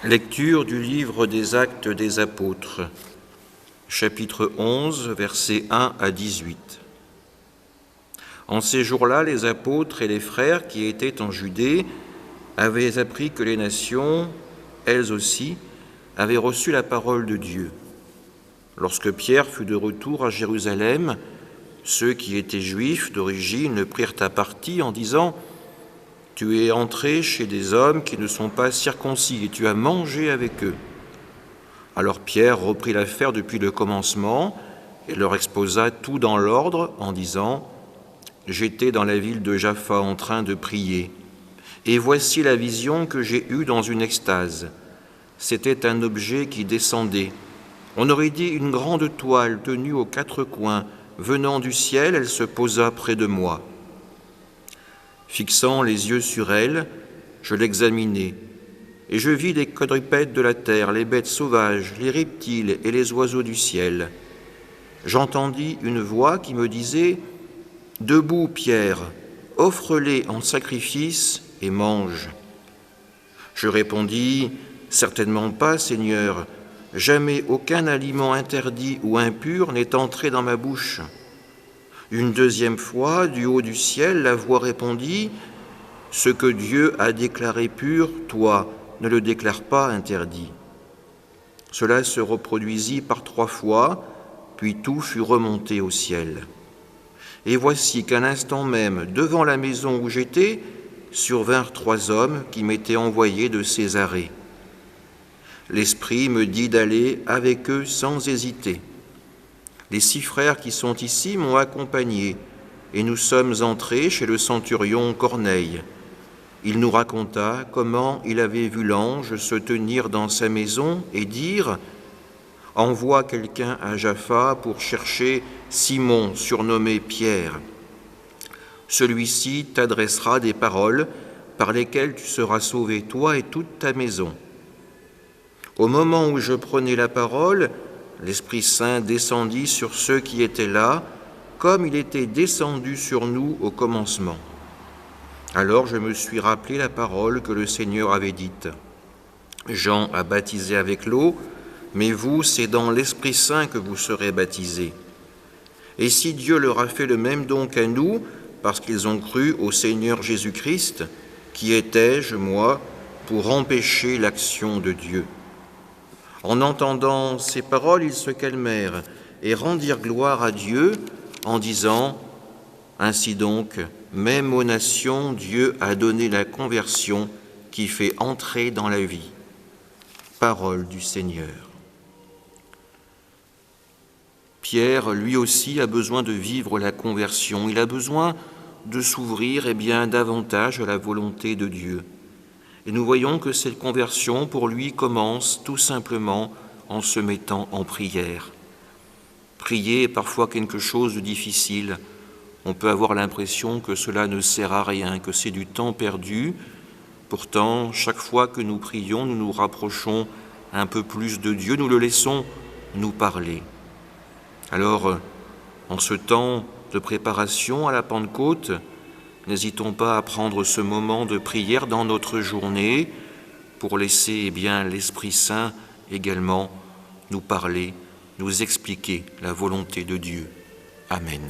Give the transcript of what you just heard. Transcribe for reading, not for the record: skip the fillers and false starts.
Lecture du livre des Actes des Apôtres, chapitre 11, versets 1 à 18. En ces jours-là, les apôtres et les frères qui étaient en Judée avaient appris que les nations, elles aussi, avaient reçu la parole de Dieu. Lorsque Pierre fut de retour à Jérusalem, ceux qui étaient juifs d'origine le prirent à partie en disant « Tu es entré chez des hommes qui ne sont pas circoncis et tu as mangé avec eux. » Alors Pierre reprit l'affaire depuis le commencement et leur exposa tout dans l'ordre en disant « J'étais dans la ville de Jaffa en train de prier, et voici la vision que j'ai eue dans une extase. C'était un objet qui descendait. On aurait dit une grande toile tenue aux quatre coins. Venant du ciel, elle se posa près de moi. Fixant les yeux sur elle, je l'examinai, et je vis les quadrupèdes de la terre, les bêtes sauvages, les reptiles et les oiseaux du ciel. J'entendis une voix qui me disait « Debout, Pierre, offre-les en sacrifice et mange. » Je répondis « Certainement pas, Seigneur, jamais aucun aliment interdit ou impur n'est entré dans ma bouche. » Une deuxième fois, du haut du ciel, la voix répondit « Ce que Dieu a déclaré pur, toi, ne le déclare pas interdit. » Cela se reproduisit par 3 fois, puis tout fut remonté au ciel. Et voici qu'à l'instant même, devant la maison où j'étais, survinrent 3 hommes qui m'étaient envoyés de Césarée. L'Esprit me dit d'aller avec eux sans hésiter. Les 6 frères qui sont ici m'ont accompagné, et nous sommes entrés chez le centurion Corneille. Il nous raconta comment il avait vu l'ange se tenir dans sa maison et dire « Envoie quelqu'un à Jaffa pour chercher Simon, surnommé Pierre. Celui-ci t'adressera des paroles par lesquelles tu seras sauvé, toi et toute ta maison. » Au moment où je prenais la parole, l'Esprit Saint descendit sur ceux qui étaient là, comme il était descendu sur nous au commencement. Alors je me suis rappelé la parole que le Seigneur avait dite. Jean a baptisé avec l'eau, mais vous, c'est dans l'Esprit Saint que vous serez baptisés. Et si Dieu leur a fait le même don qu'à nous, parce qu'ils ont cru au Seigneur Jésus-Christ, qui étais-je, moi, pour empêcher l'action de Dieu? En entendant ces paroles, ils se calmèrent et rendirent gloire à Dieu en disant « Ainsi donc, même aux nations, Dieu a donné la conversion qui fait entrer dans la vie. » Parole du Seigneur. Pierre, lui aussi, a besoin de vivre la conversion. Il a besoin de s'ouvrir davantage à la volonté de Dieu. Et nous voyons que cette conversion, pour lui, commence tout simplement en se mettant en prière. Prier est parfois quelque chose de difficile. On peut avoir l'impression que cela ne sert à rien, que c'est du temps perdu. Pourtant, chaque fois que nous prions, nous nous rapprochons un peu plus de Dieu, nous le laissons nous parler. Alors, en ce temps de préparation à la Pentecôte, n'hésitons pas à prendre ce moment de prière dans notre journée pour laisser l'Esprit Saint également nous parler, nous expliquer la volonté de Dieu. Amen.